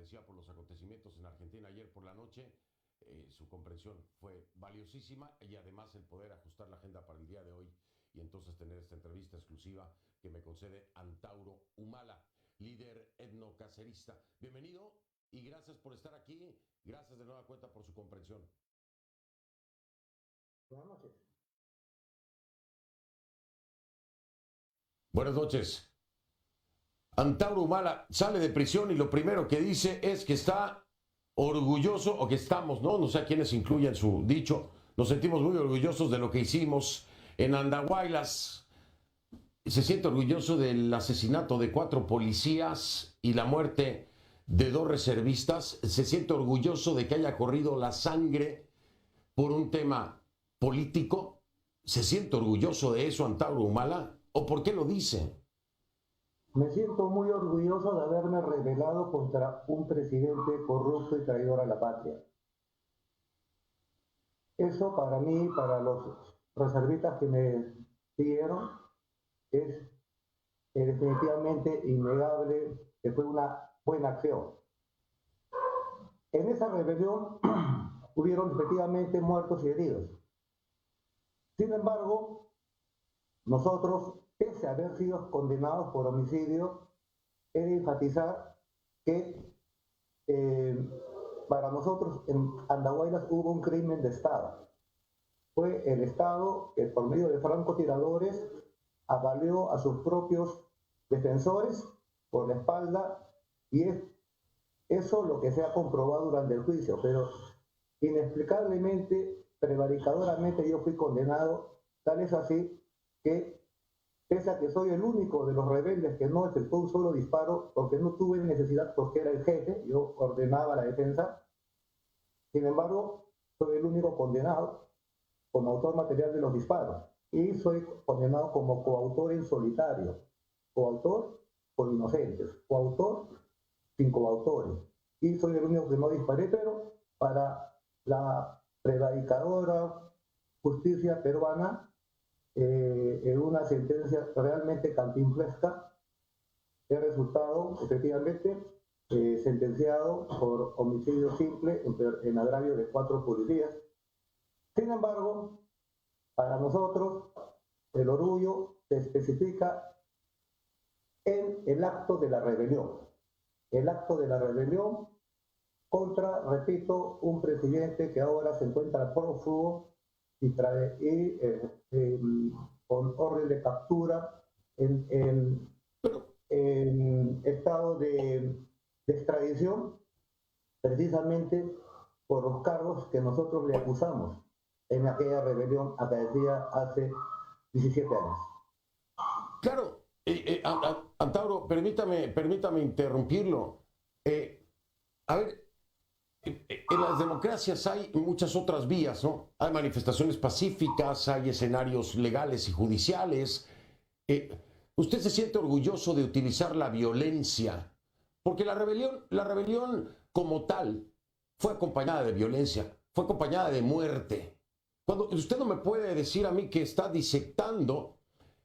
padecía por los acontecimientos en Argentina ayer por la noche. Su comprensión fue valiosísima y además el poder ajustar la agenda para el día de hoy y entonces tener esta entrevista exclusiva que me concede Antauro Humala, líder etnocacerista. Bienvenido y gracias por estar aquí. Gracias de nueva cuenta por su comprensión. Buenas noches. Buenas noches. Antauro Humala sale de prisión y lo primero que dice es que está orgulloso, o que estamos, no sé a quiénes incluyen su dicho, nos sentimos muy orgullosos de lo que hicimos en Andahuaylas. Se siente orgulloso del asesinato de 4 policías y la muerte de 2 reservistas. Se siente orgulloso de que haya corrido la sangre por un tema político. ¿Se siente orgulloso de eso, Antauro Humala? ¿O por qué lo dice? Me siento muy orgulloso de haberme rebelado contra un presidente corrupto y traidor a la patria. Eso para mí, para los reservistas que me siguieron, es definitivamente innegable que fue una buena acción. En esa rebelión hubieron efectivamente muertos y heridos. Sin embargo, nosotros, pese a haber sido condenados por homicidio, he de enfatizar que para nosotros en Andahuaylas hubo un crimen de Estado. Fue el Estado que por medio de francotiradores avalió a sus propios defensores por la espalda, y es eso lo que se ha comprobado durante el juicio, pero inexplicablemente, prevaricadoramente yo fui condenado, tal es así que pese a que soy el único de los rebeldes que no efectuó un solo disparo, porque no tuve necesidad, porque era el jefe, yo ordenaba la defensa. Sin embargo, soy el único condenado como autor material de los disparos. Y soy condenado como coautor en solitario. Coautor por inocentes. Coautor sin coautores. Y soy el único que no disparé, pero para la prevaricadora justicia peruana, en una sentencia realmente cantinflesca, he resultado efectivamente sentenciado por homicidio simple en agravio de 4 policías. Sin embargo, para nosotros el orgullo se especifica en el acto de la rebelión. El acto de la rebelión contra, repito, un presidente que ahora se encuentra prófugo y con orden de captura en estado de extradición, precisamente por los cargos que nosotros le acusamos en aquella rebelión acaecida hace 17 años. Claro, Antauro, permítame interrumpirlo. A ver, en las democracias hay muchas otras vías, ¿no? Hay manifestaciones pacíficas, hay escenarios legales y judiciales. Usted se siente orgulloso de utilizar la violencia, porque la rebelión como tal fue acompañada de violencia, fue acompañada de muerte. Cuando usted no me puede decir a mí que está disectando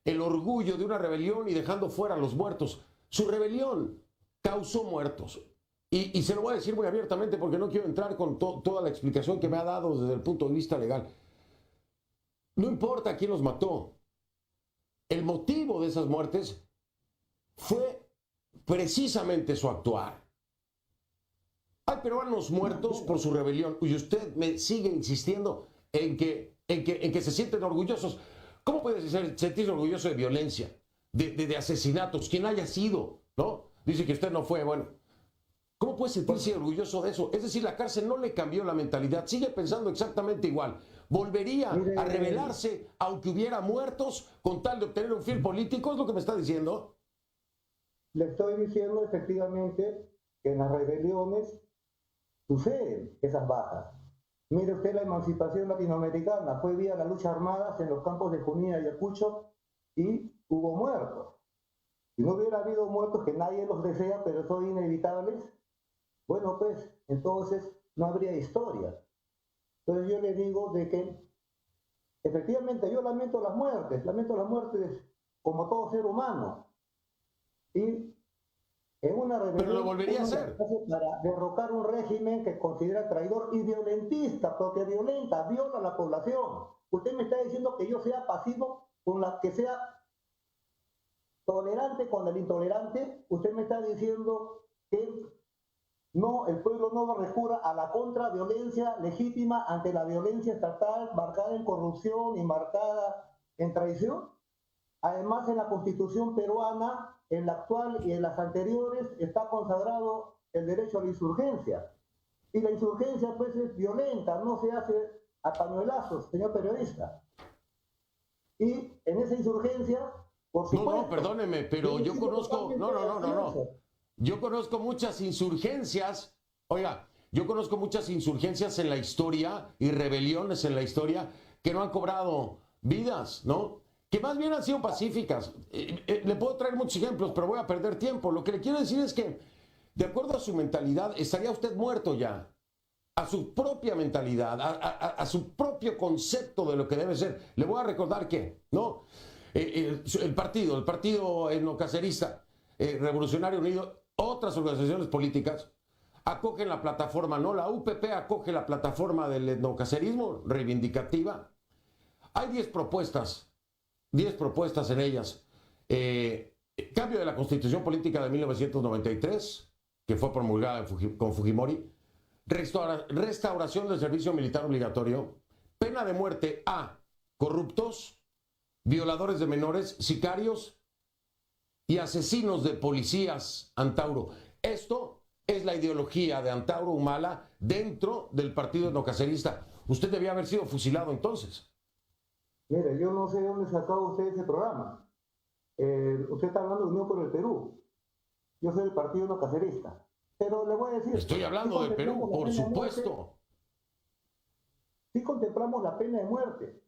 el orgullo de una rebelión y dejando fuera a los muertos. Su rebelión causó muertos. Y se lo voy a decir muy abiertamente porque no quiero entrar con toda la explicación que me ha dado desde el punto de vista legal. No importa quién los mató. El motivo de esas muertes fue precisamente su actuar. Hay peruanos muertos por su rebelión y usted me sigue insistiendo en que se sienten orgullosos. ¿Cómo puede sentirse orgulloso de violencia, de asesinatos, quien haya sido, ¿no? Dice que usted no fue, bueno. ¿Cómo puede sentirse orgulloso de eso? Es decir, la cárcel no le cambió la mentalidad, sigue pensando exactamente igual. Volvería a rebelarse aunque hubiera muertos con tal de obtener un fin político, ¿es lo que me está diciendo? Le estoy diciendo efectivamente que en las rebeliones suceden esas bajas. Mire usted la emancipación latinoamericana, fue vía las luchas armadas en los campos de Junín y Ayacucho y hubo muertos. Si no hubiera habido muertos, que nadie los desea, pero son inevitables, bueno, pues entonces no habría historia. Entonces yo le digo de que efectivamente yo lamento las muertes como todo ser humano. Y en una una rebelión, pero lo volvería a uno la hacer. hace para derrocar un régimen que considera traidor y violentista, porque violenta, viola a la población. Usted me está diciendo que yo sea pasivo, con la que sea tolerante con el intolerante. Usted me está diciendo que no, el pueblo no recurra a la contraviolencia legítima ante la violencia estatal marcada en corrupción y marcada en traición. Además, en la Constitución peruana, en la actual y en las anteriores, está consagrado el derecho a la insurgencia. Y la insurgencia, pues, es violenta, no se hace a pañuelazos, señor periodista. Y en esa insurgencia, por supuesto... No, perdóneme, pero yo conozco... No. Yo conozco muchas insurgencias, oiga, yo conozco muchas insurgencias en la historia y rebeliones en la historia que no han cobrado vidas, ¿no? Que más bien han sido pacíficas. Le puedo traer muchos ejemplos, pero voy a perder tiempo. Lo que le quiero decir es que, de acuerdo a su mentalidad, estaría usted muerto ya. A su propia mentalidad, a su propio concepto de lo que debe ser. Le voy a recordar que, ¿no? El partido etnocacerista, Revolucionario Unido, otras organizaciones políticas acogen la plataforma, ¿no? La UPP acoge la plataforma del etnocacerismo reivindicativa. Hay 10 propuestas en ellas. Cambio de la Constitución Política de 1993, que fue promulgada con Fujimori. Restauración del servicio militar obligatorio. Pena de muerte a corruptos, violadores de menores, sicarios y asesinos de policías, Antauro. Esto es la ideología de Antauro Humala dentro del partido etnocacerista. Usted debía haber sido fusilado entonces. Mire, yo no sé de dónde sacó usted ese programa. Usted está hablando de Unión por el Perú. Yo soy del partido etnocacerista. Pero le voy a decir... Estoy hablando del Perú, por supuesto. Sí contemplamos la pena de muerte,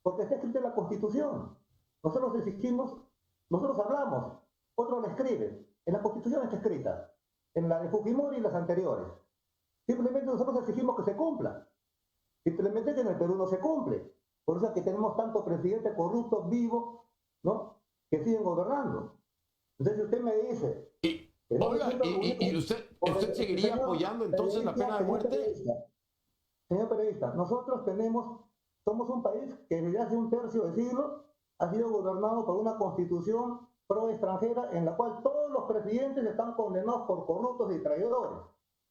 porque está escrita en la Constitución. Nosotros exigimos... Nosotros hablamos, otros la escriben. En la Constitución está escrita, en la de Fujimori y las anteriores. Simplemente nosotros exigimos que se cumpla. Simplemente que en el Perú no se cumple. Por eso es que tenemos tantos presidentes corruptos vivos, ¿no? Que siguen gobernando. Entonces, si usted me dice... ¿Y usted seguiría apoyando entonces la pena de muerte? Señor periodista, nosotros somos un país que desde hace un tercio de siglo ha sido gobernado por una constitución pro extranjera en la cual todos los presidentes están condenados por corruptos y traidores.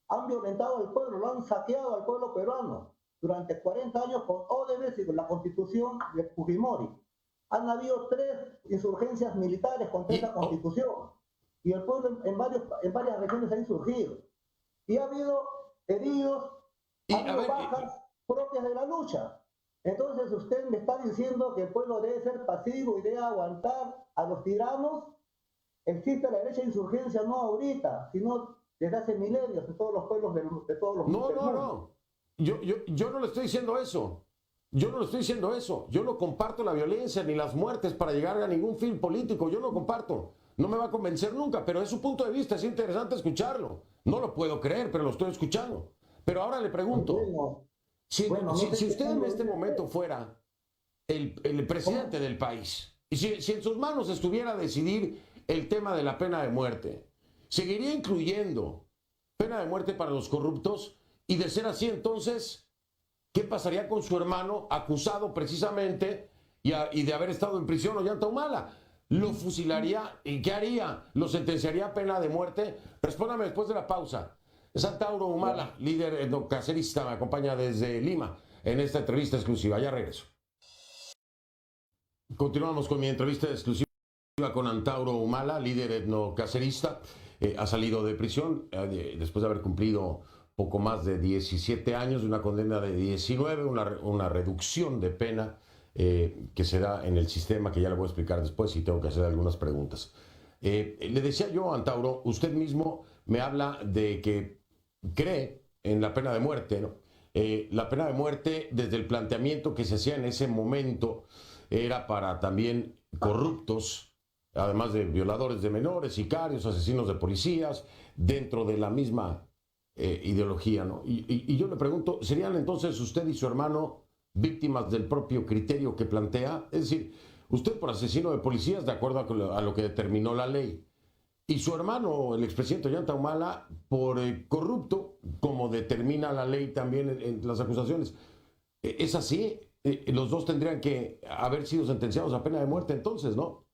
Han violentado al pueblo, lo han saqueado al pueblo peruano durante 40 años con Odebrecht y con la constitución de Fujimori. Han habido 3 insurgencias militares contra esa constitución y el pueblo en varias regiones ha insurgido. Y ha habido heridos, ha habido bajas propias de la lucha. Entonces usted me está diciendo que el pueblo debe ser pasivo y debe aguantar a los tiranos. Existe la derecha de insurgencia no ahorita, sino desde hace milenios en todos los pueblos de todos los mundo. No. Yo no le estoy diciendo eso. Yo no comparto la violencia ni las muertes para llegar a ningún fin político. Yo no comparto. No me va a convencer nunca, pero es su punto de vista. Es interesante escucharlo. No lo puedo creer, pero lo estoy escuchando. Pero ahora le pregunto. Si usted en este momento fuera el presidente del país, y si en sus manos estuviera decidir el tema de la pena de muerte, ¿seguiría incluyendo pena de muerte para los corruptos? Y de ser así, entonces, ¿qué pasaría con su hermano acusado precisamente y de haber estado en prisión, Ollanta Humala? ¿Lo fusilaría? ¿Y qué haría? ¿Lo sentenciaría a pena de muerte? Respóndame después de la pausa. Es Antauro Humala, líder etnocacerista, me acompaña desde Lima en esta entrevista exclusiva. Ya regreso. Continuamos con mi entrevista exclusiva con Antauro Humala, líder etnocacerista. Ha salido de prisión después de haber cumplido poco más de 17 años, una condena de 19, una reducción de pena que se da en el sistema, que ya le voy a explicar después y tengo que hacer algunas preguntas. Le decía yo, Antauro, usted mismo me habla de que cree en la pena de muerte, ¿no? La pena de muerte, desde el planteamiento que se hacía en ese momento, era para también corruptos, además de violadores de menores, sicarios, asesinos de policías, dentro de la misma ideología, ¿no? Y yo le pregunto, ¿serían entonces usted y su hermano víctimas del propio criterio que plantea? Es decir, usted por asesino de policías, de acuerdo a lo que determinó la ley, y su hermano, el expresidente Ollanta Humala, por corrupto, como determina la ley también en las acusaciones. ¿Es así? Los dos tendrían que haber sido sentenciados a pena de muerte entonces, ¿no?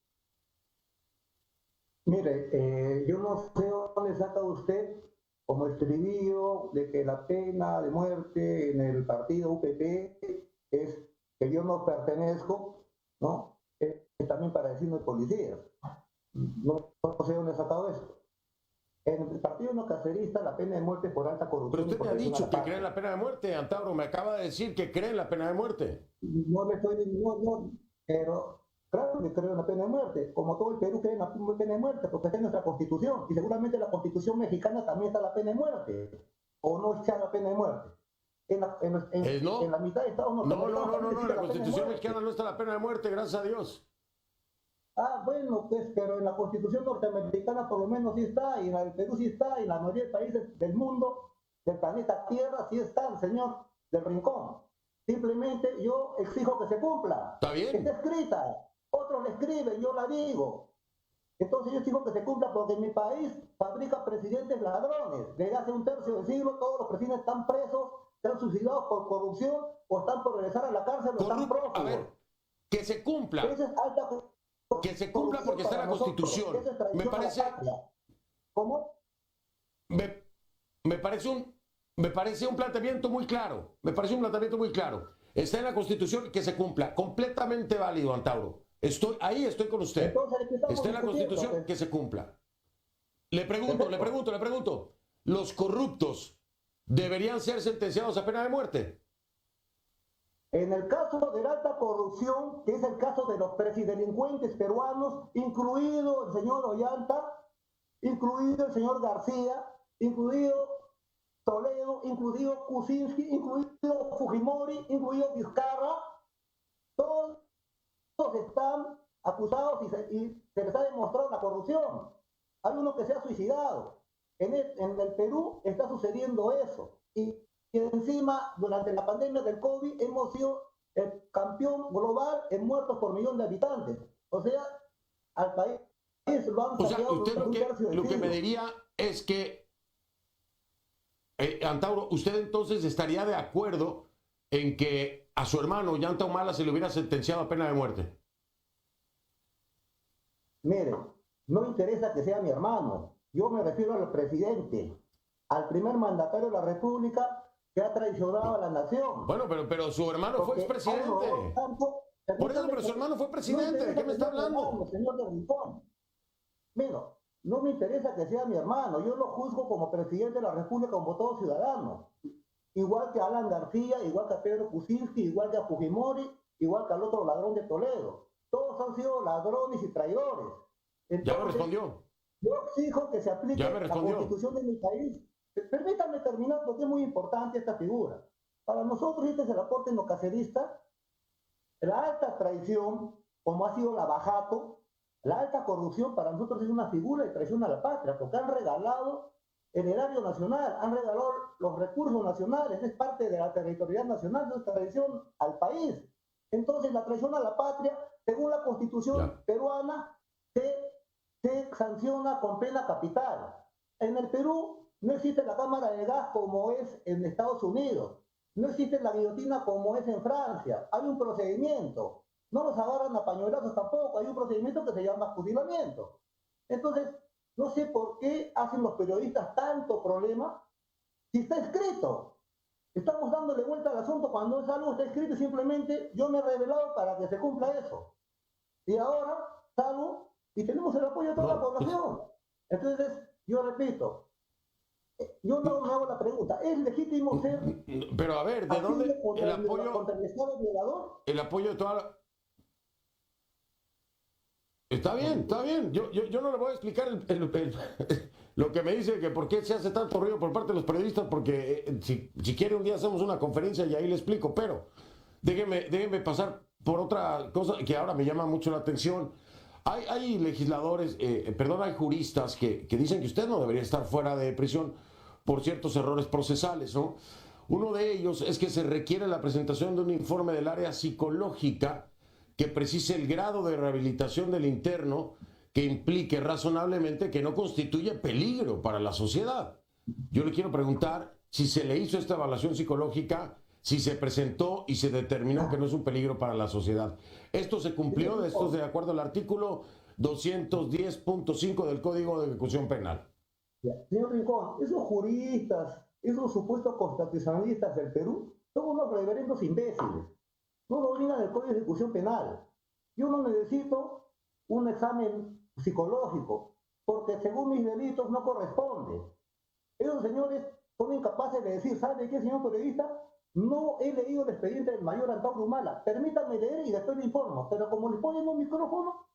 Mire, yo no sé dónde saca usted como estribillo de que la pena de muerte en el partido UPP es que yo no pertenezco, ¿no? Es también para decirme policías. No sé dónde ha sacado esto. En el partido no cacerista la pena de muerte por alta Pero corrupción. usted me ha dicho que cree en la pena de muerte, Antauro. Me acaba de decir que cree en la pena de muerte. No le estoy no, pero claro que creo en la pena de muerte, como todo el Perú cree en la pena de muerte, porque está en nuestra constitución, y seguramente en la constitución mexicana también está la pena de muerte, o no está la pena de muerte. No, en la mitad de Estados Unidos. No, en la constitución mexicana no está la pena de muerte, gracias a Dios. Ah, bueno, pues, pero en la Constitución norteamericana por lo menos sí está, y en la del Perú sí está, y en la mayoría de países del mundo, del planeta Tierra, sí está el señor del Rincón. Simplemente yo exijo que se cumpla. ¿Está bien? Está escrita, otros la escriben, yo la digo. Entonces yo exijo que se cumpla porque en mi país fabrica presidentes ladrones. Desde hace un tercio de siglo todos los presidentes están presos, están suicidados por corrupción, o están por regresar a la cárcel, o están prófugos. A ver, que se cumpla. Esa es alta que se cumpla porque está en la Constitución. Me parece. ¿Cómo? Me parece un planteamiento muy claro. Me parece un planteamiento muy claro. Está en la Constitución, que se cumpla. Completamente válido, Antauro. Estoy con usted. Está en la Constitución, que se cumpla. Le pregunto. ¿Los corruptos deberían ser sentenciados a pena de muerte? En el caso de la alta corrupción, que es el caso de los presidelincuentes peruanos, incluido el señor Ollanta, incluido el señor García, incluido Toledo, incluido Kuczynski, incluido Fujimori, incluido Vizcarra, todos están acusados y se les ha demostrado la corrupción. Hay uno que se ha suicidado. En el Perú está sucediendo eso. Y encima, durante la pandemia del COVID, hemos sido el campeón global en muertos por millón de habitantes. O sea, al país lo han saqueado usted lo que me diría es que, Antauro, usted entonces estaría de acuerdo en que a su hermano Ollanta Humala se le hubiera sentenciado a pena de muerte. Mire, no interesa que sea mi hermano. Yo me refiero al presidente, al primer mandatario de la República, que ha traicionado a la nación. Bueno, pero su hermano fue expresidente. Por eso, pero su hermano fue presidente. ¿De qué me está hablando? Señor de Rincón. Mira, no me interesa que sea mi hermano. Yo lo juzgo como presidente de la República, como todo ciudadano. Igual que a Alan García, igual que a Pedro Kuczynski, igual que a Fujimori, igual que al otro ladrón de Toledo. Todos han sido ladrones y traidores. Entonces, ya me respondió. Yo exijo que se aplique la Constitución de mi país. Permítanme terminar porque es muy importante esta figura. Para nosotros, este es el aporte no cacerista, la alta traición, como ha sido la Bajato, la alta corrupción para nosotros es una figura de traición a la patria, porque han regalado el erario nacional, han regalado los recursos nacionales, es parte de la territorialidad nacional, de traición al país. Entonces, la traición a la patria, según la Constitución peruana, se sanciona con pena capital. En el Perú no existe la cámara de gas como es en Estados Unidos. No existe la guillotina como es en Francia. Hay un procedimiento. No los agarran a pañuelazos tampoco. Hay un procedimiento que se llama fusilamiento. Entonces, no sé por qué hacen los periodistas tanto problema si está escrito. Estamos dándole vuelta al asunto cuando es algo que está escrito y simplemente yo me he revelado para que se cumpla eso. Y ahora salgo y tenemos el apoyo de toda la población. Entonces, yo repito, yo no me hago la pregunta, ¿es legítimo ser... Pero a ver, ¿de dónde el apoyo... contra el Estado violador? El apoyo de toda la... Está bien. Yo no le voy a explicar lo que me dice que por qué se hace tanto ruido por parte de los periodistas, porque si quiere un día hacemos una conferencia y ahí le explico, pero déjenme pasar por otra cosa que ahora me llama mucho la atención. Hay legisladores, hay juristas que dicen que usted no debería estar fuera de prisión por ciertos errores procesales, ¿no? Uno de ellos es que se requiere la presentación de un informe del área psicológica que precise el grado de rehabilitación del interno que implique razonablemente que no constituye peligro para la sociedad. Yo le quiero preguntar si se le hizo esta evaluación psicológica, si se presentó y se determinó que no es un peligro para la sociedad. ¿Esto se cumplió? ¿Esto es de acuerdo al artículo 210.5 del Código de Ejecución Penal? Señor Rincón, esos juristas, esos supuestos constitucionalistas del Perú, son unos reverendos imbéciles. No dominan el Código de Ejecución Penal. Yo no necesito un examen psicológico, porque según mis delitos no corresponde. Esos señores son incapaces de decir, ¿sabe qué, señor periodista? No he leído el expediente del mayor Antauro Humala. Permítame leer y después le informo. Pero como le ponen un micrófono,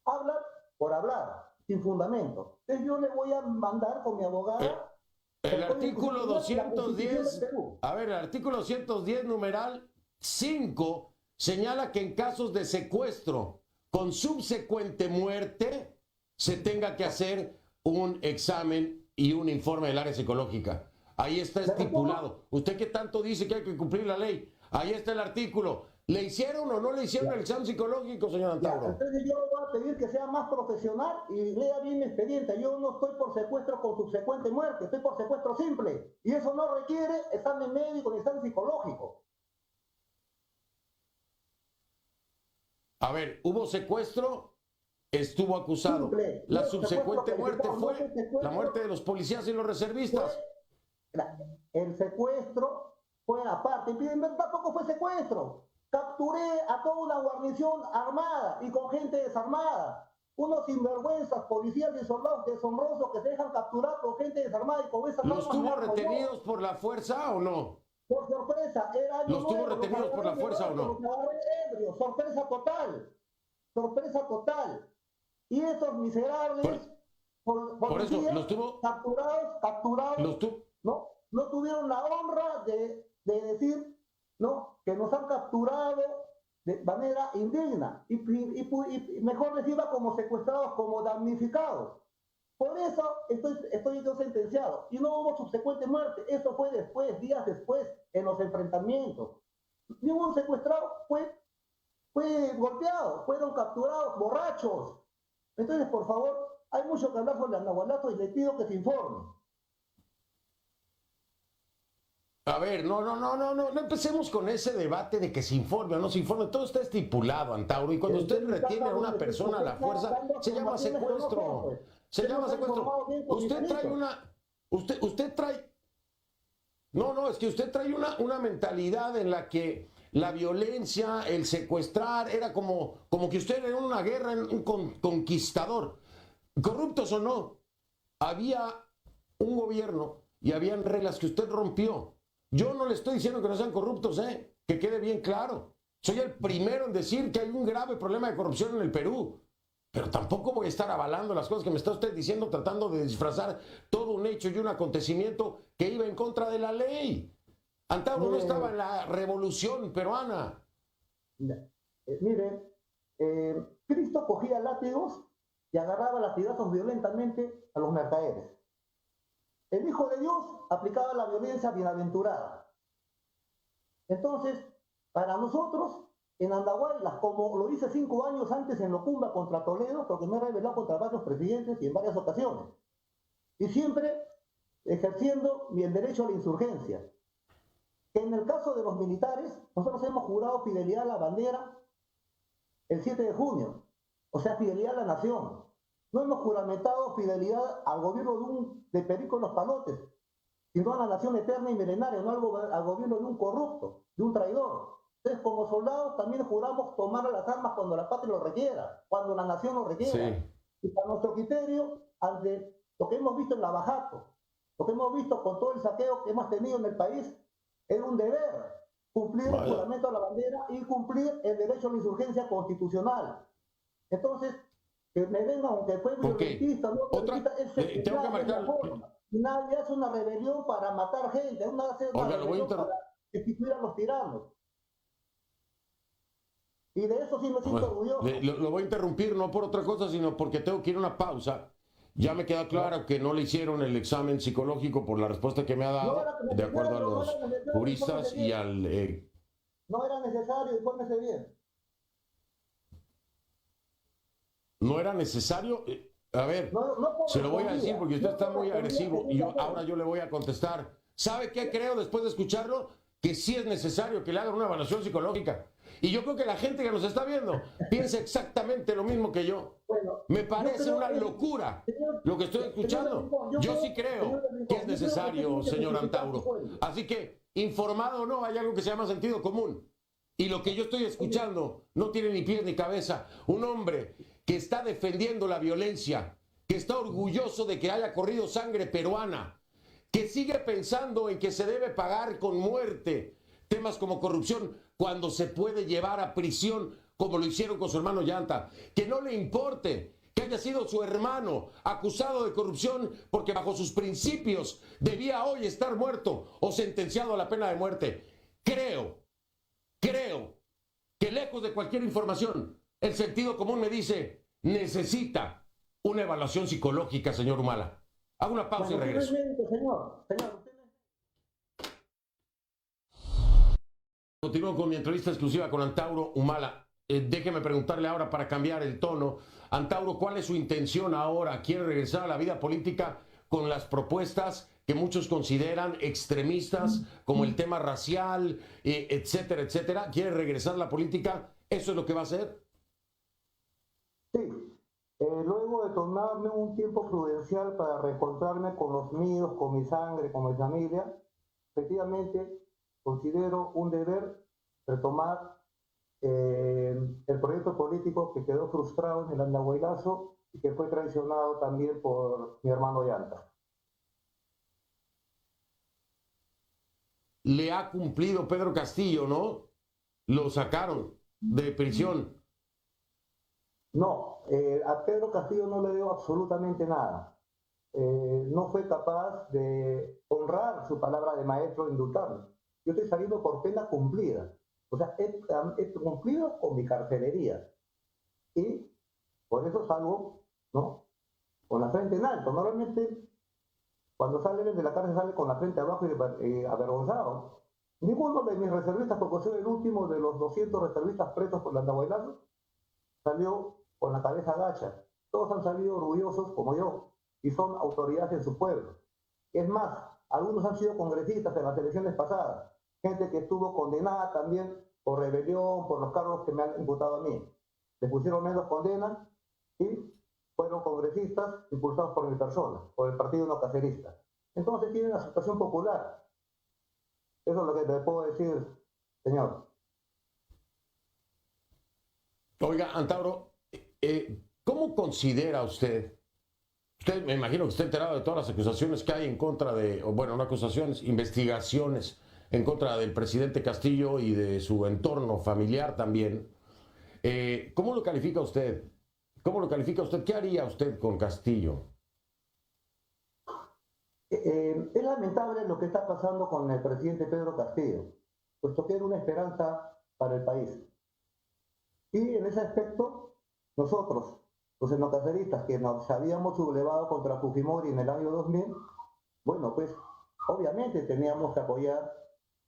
hablan por hablar, sin fundamento. Entonces yo le voy a mandar con mi abogada... El artículo 210, a ver, el artículo 210, numeral 5, señala que en casos de secuestro con subsecuente muerte se tenga que hacer un examen y un informe del área psicológica. Ahí está estipulado. ¿Usted qué tanto dice que hay que cumplir la ley? Ahí está el artículo. ¿Le hicieron o no le hicieron el examen psicológico, señor Antauro? Entonces yo le voy a pedir que sea más profesional y lea bien mi expediente. Yo no estoy por secuestro con subsecuente muerte, estoy por secuestro simple. Y eso no requiere examen médico ni examen psicológico. A ver, ¿hubo secuestro? Estuvo acusado. Simple. La subsecuente muerte fue la muerte de los policías y los reservistas. El secuestro fue aparte. Y tampoco fue secuestro. Capturé a toda una guarnición armada y con gente desarmada. Unos sinvergüenzas, policías y soldados deshonrosos que se dejan capturar con gente desarmada y con esas ¿Los tuvo retenidos por la fuerza o no? Por sorpresa, era año ¿Los tuvo nuevo, retenidos por la fuerza o no? Ebrio, sorpresa total. Sorpresa total. Y esos miserables por eso, los tuvo capturados, no tuvieron la honra de decir, ¿no?, que nos han capturado de manera indigna y mejor les iba como secuestrados, como damnificados. Por eso estoy yo sentenciado. Y no hubo subsecuente muerte. Eso fue después, días después, en los enfrentamientos. Ningún secuestrado fue golpeado, fueron capturados borrachos. Entonces, por favor, hay mucho que hablar sobre el nahualazo y le pido que se informe. A ver, no empecemos con ese debate de que se informe o no se informe. Todo está estipulado, Antauro. Y cuando usted retiene a una persona a la fuerza, se llama secuestro. Se llama secuestro. Usted trae usted trae, es que usted trae una mentalidad en la que la violencia, el secuestrar, era como que usted era en una guerra, un conquistador. Corruptos o no, había un gobierno y habían reglas que usted rompió. Yo no le estoy diciendo que no sean corruptos, que quede bien claro. Soy el primero en decir que hay un grave problema de corrupción en el Perú. Pero tampoco voy a estar avalando las cosas que me está usted diciendo, tratando de disfrazar todo un hecho y un acontecimiento que iba en contra de la ley. Antauro no estaba en la revolución peruana. Mire, Cristo cogía látigos y agarraba latigazos violentamente a los mercaderes. El Hijo de Dios aplicaba la violencia bienaventurada. Entonces, para nosotros, en Andahuaylas, como lo hice 5 años antes en Locumba contra Toledo, porque me he rebelado contra varios presidentes y en varias ocasiones, y siempre ejerciendo el derecho a la insurgencia. En el caso de los militares, nosotros hemos jurado fidelidad a la bandera el 7 de junio, o sea, fidelidad a la nación. No hemos juramentado fidelidad al gobierno de Perico en los Palotes, sino a la nación eterna y milenaria, no al gobierno de un corrupto, de un traidor. Entonces, como soldados también juramos tomar las armas cuando la patria lo requiera, cuando la nación lo requiera. Sí. Y para nuestro criterio, ante lo que hemos visto en Lavajato, lo que hemos visto con todo el saqueo que hemos tenido en el país, es un deber cumplir el juramento a la bandera y cumplir el derecho a la insurgencia constitucional. Entonces, que me venga, aunque fue violentista, no violentista, tengo que marcar. Nadie hace una rebelión para matar gente, una rebelión para destituir a los tiranos. Y de eso sí me siento orgulloso. Lo voy a interrumpir, no por otra cosa, sino porque tengo que ir a una pausa. Ya me queda claro que no le hicieron el examen psicológico por la respuesta que me ha dado, de acuerdo a los juristas y al... No era necesario, infórmese bien. no era necesario. A ver, se lo voy a decir porque usted está muy agresivo y ahora yo le voy a contestar. ¿Sabe qué creo después de escucharlo? Que sí es necesario que le hagan una evaluación psicológica. Y yo creo que la gente que nos está viendo piensa exactamente lo mismo que yo. Me parece una locura lo que estoy escuchando. Yo sí creo que es necesario, señor Antauro. Así que, informado o no, hay algo que se llama sentido común. Y lo que yo estoy escuchando no tiene ni pies ni cabeza. Un hombre que está defendiendo la violencia, que está orgulloso de que haya corrido sangre peruana, que sigue pensando en que se debe pagar con muerte temas como corrupción cuando se puede llevar a prisión como lo hicieron con su hermano Llanta, que no le importe que haya sido su hermano acusado de corrupción porque bajo sus principios debía hoy estar muerto o sentenciado a la pena de muerte. Creo que lejos de cualquier información, el sentido común me dice, necesita una evaluación psicológica, señor Humala. Hago una pausa y regreso. Continúo con mi entrevista exclusiva con Antauro Humala. Déjeme preguntarle ahora para cambiar el tono. Antauro, ¿cuál es su intención ahora? ¿Quiere regresar a la vida política con las propuestas que muchos consideran extremistas, como el tema racial, etcétera, etcétera? ¿Quiere regresar a la política? ¿Eso es lo que va a hacer? Sí. Luego de tomarme un tiempo prudencial para reencontrarme con los míos, con mi sangre, con mi familia, efectivamente considero un deber retomar el proyecto político que quedó frustrado en el Andahuaylazo y que fue traicionado también por mi hermano Llanta. Le ha cumplido Pedro Castillo, ¿no? Lo sacaron de prisión. No, a Pedro Castillo no le dio absolutamente nada. No fue capaz de honrar su palabra de maestro e indultarme. Yo estoy saliendo por pena cumplida. O sea, he cumplido con mi carcelería. Y por eso salgo, ¿no? Con la frente en alto. Normalmente, cuando salen de la cárcel, sale con la frente abajo y avergonzado. Ninguno de mis reservistas, porque soy el último de los 200 reservistas presos por el Andahuaylazo, salió con la cabeza agacha. Todos han salido orgullosos como yo y son autoridades en su pueblo. Es más, algunos han sido congresistas en las elecciones pasadas, gente que estuvo condenada también por rebelión, por los cargos que me han imputado a mí. Les pusieron menos condenas y fueron congresistas impulsados por mi persona, por el partido no cacerista. Entonces tienen aceptación popular. Eso es lo que le puedo decir, señor. Oiga, Antauro, ¿cómo considera usted? Usted, me imagino que está enterado de todas las acusaciones que hay en contra de, o bueno, no acusaciones, investigaciones en contra del presidente Castillo y de su entorno familiar también. ¿Cómo lo califica usted? ¿Cómo lo califica usted? ¿Qué haría usted con Castillo? Es lamentable lo que está pasando con el presidente Pedro Castillo, puesto que era una esperanza para el país. Y en ese aspecto, nosotros, los etnocaceristas que nos habíamos sublevado contra Fujimori en el año 2000, bueno, pues obviamente teníamos que apoyar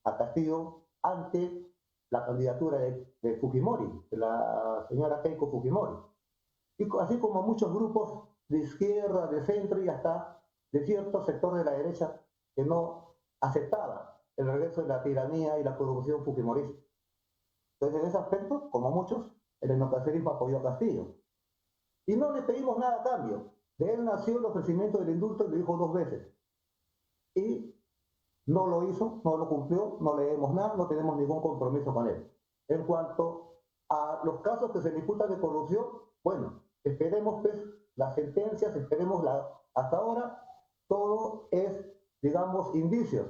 a Castillo ante la candidatura de Fujimori, de la señora Keiko Fujimori. Y así como muchos grupos de izquierda, de centro y hasta de cierto sector de la derecha que no aceptaba el regreso de la tiranía y la corrupción fujimorista. Entonces, en ese aspecto, como muchos, el etnocacerismo apoyó a Castillo. Y no le pedimos nada a cambio. De él nació el ofrecimiento del indulto y lo dijo 2 veces. Y no lo hizo, no lo cumplió, no leemos nada, no tenemos ningún compromiso con él. En cuanto a los casos que se le imputan de corrupción, bueno, esperemos pues las sentencias, esperemos hasta ahora todo es, digamos, indicios.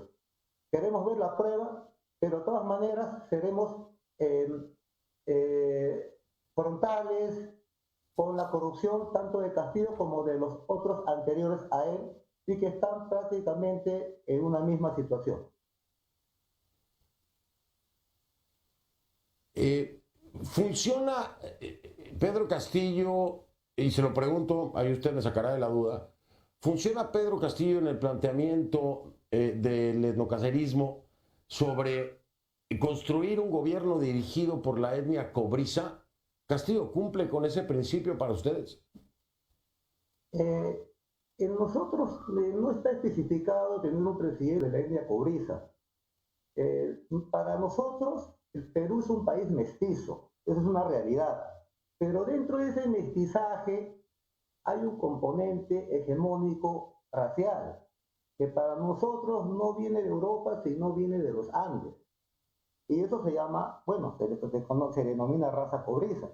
Queremos ver la prueba, pero de todas maneras seremos frontales con la corrupción tanto de Castillo como de los otros anteriores a él y que están prácticamente en una misma situación. ¿Funciona Pedro Castillo, y se lo pregunto, ahí usted me sacará de la duda, ¿funciona Pedro Castillo en el planteamiento del etnocacerismo sobre construir un gobierno dirigido por la etnia cobriza? Castillo cumple con ese principio para ustedes? En nosotros no está especificado tener un presidente de la etnia cobriza. Para nosotros, el Perú es un país mestizo, eso es una realidad. Pero dentro de ese mestizaje hay un componente hegemónico racial, que para nosotros no viene de Europa, sino viene de los Andes. Y eso se llama, bueno, se denomina raza cobriza.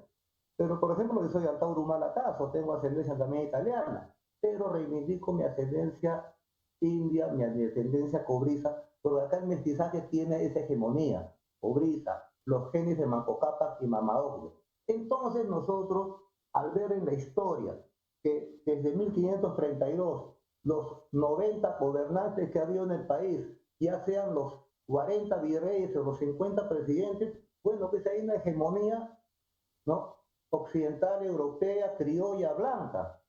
Pero, por ejemplo, yo soy Artauro Humala Caso, tengo ascendencia también italiana, pero reivindico mi ascendencia india, mi ascendencia cobriza, porque acá el mestizaje tiene esa hegemonía, cobriza, los genes de Manco Cápac y Mama Ocllo. Entonces nosotros, al ver en la historia que desde 1532 los 90 gobernantes que había en el país, ya sean los 40 virreyes o los 50 presidentes, bueno, pues hay una hegemonía, ¿no?, occidental, europea, criolla, blanca.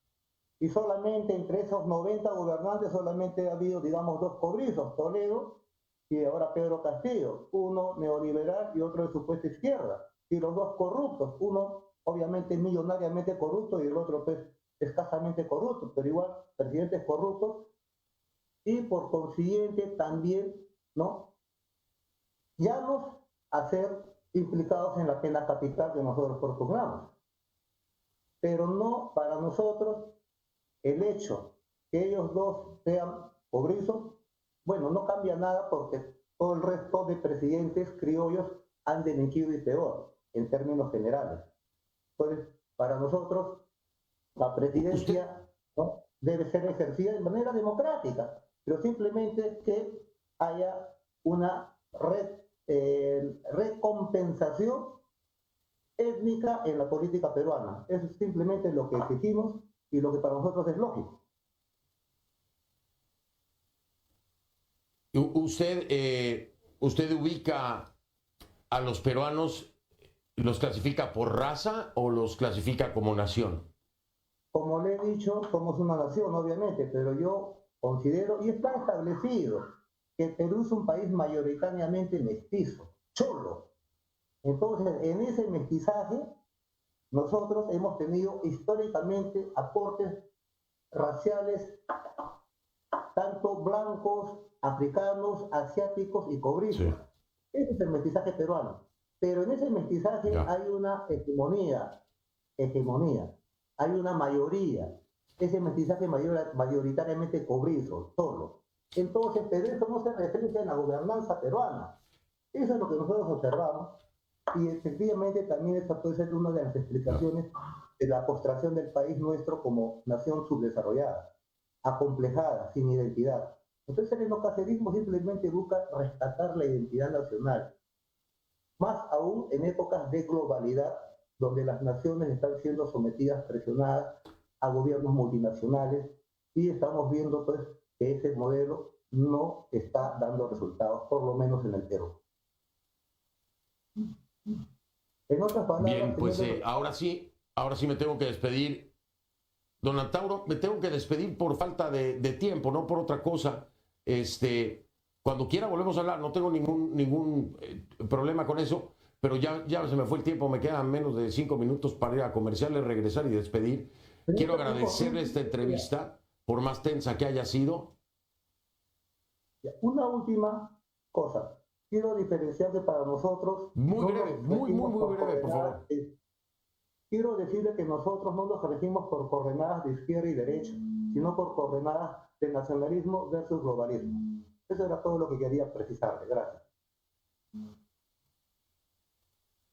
Y solamente entre esos 90 gobernantes solamente ha habido, digamos, dos cobrizos, Toledo y ahora Pedro Castillo, uno neoliberal y otro de supuesta izquierda, y los dos corruptos, uno obviamente millonariamente corrupto y el otro pues escasamente corrupto, pero igual presidentes corruptos, y por consiguiente también, ¿no?, llanos a ser implicados en la pena capital que nosotros propugnamos. Pero no para nosotros el hecho que ellos dos sean cobrizos, bueno, no cambia nada porque todo el resto de presidentes criollos han delinquido y peor, en términos generales. Entonces, para nosotros, la presidencia, ¿no?, debe ser ejercida de manera democrática, pero simplemente que haya una recompensación étnica en la política peruana. Eso es simplemente lo que exigimos y lo que para nosotros es lógico. ¿Usted ubica a los peruanos, los clasifica por raza o los clasifica como nación? Como le he dicho, somos una nación, obviamente, pero yo considero, y está establecido, que el Perú es un país mayoritariamente mestizo, cholo. Entonces, en ese mestizaje, nosotros hemos tenido históricamente aportes raciales, tanto blancos, africanos, asiáticos y cobrizos. Sí. Ese es el mestizaje peruano. Pero en ese mestizaje hay una hegemonía, hay una mayoría. Ese mestizaje mayoritariamente cobrizo, solo. Entonces, pero eso no se refleja en la gobernanza peruana. Eso es lo que nosotros observamos. Y efectivamente también esa puede ser una de las explicaciones de la postración del país nuestro como nación subdesarrollada, acomplejada, sin identidad. Entonces el enocacerismo simplemente busca rescatar la identidad nacional, más aún en épocas de globalidad, donde las naciones están siendo sometidas, presionadas a gobiernos multinacionales, y estamos viendo pues que ese modelo no está dando resultados, por lo menos en el Perú. En otras palabras, bien, pues ahora sí me tengo que despedir. Don Antauro, me tengo que despedir por falta de tiempo, no por otra cosa. Cuando quiera volvemos a hablar, no tengo ningún problema con eso, pero ya se me fue el tiempo, me quedan menos de 5 minutos para ir a comerciales, regresar y despedir. Quiero agradecerle esta entrevista, por más tensa que haya sido. Una última cosa. Quiero diferenciar que para nosotros... Muy breve, muy breve, por favor. Quiero decirle que nosotros no nos regimos por coordenadas de izquierda y derecha, sino por coordenadas de nacionalismo versus globalismo. Eso era todo lo que quería precisarle. Gracias.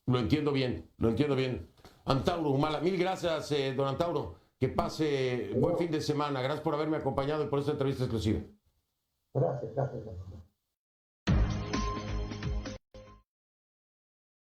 Lo entiendo bien. Antauro Humala, mil gracias, don Antauro. Que pase buen fin de semana. Gracias por haberme acompañado y por esta entrevista exclusiva. Gracias.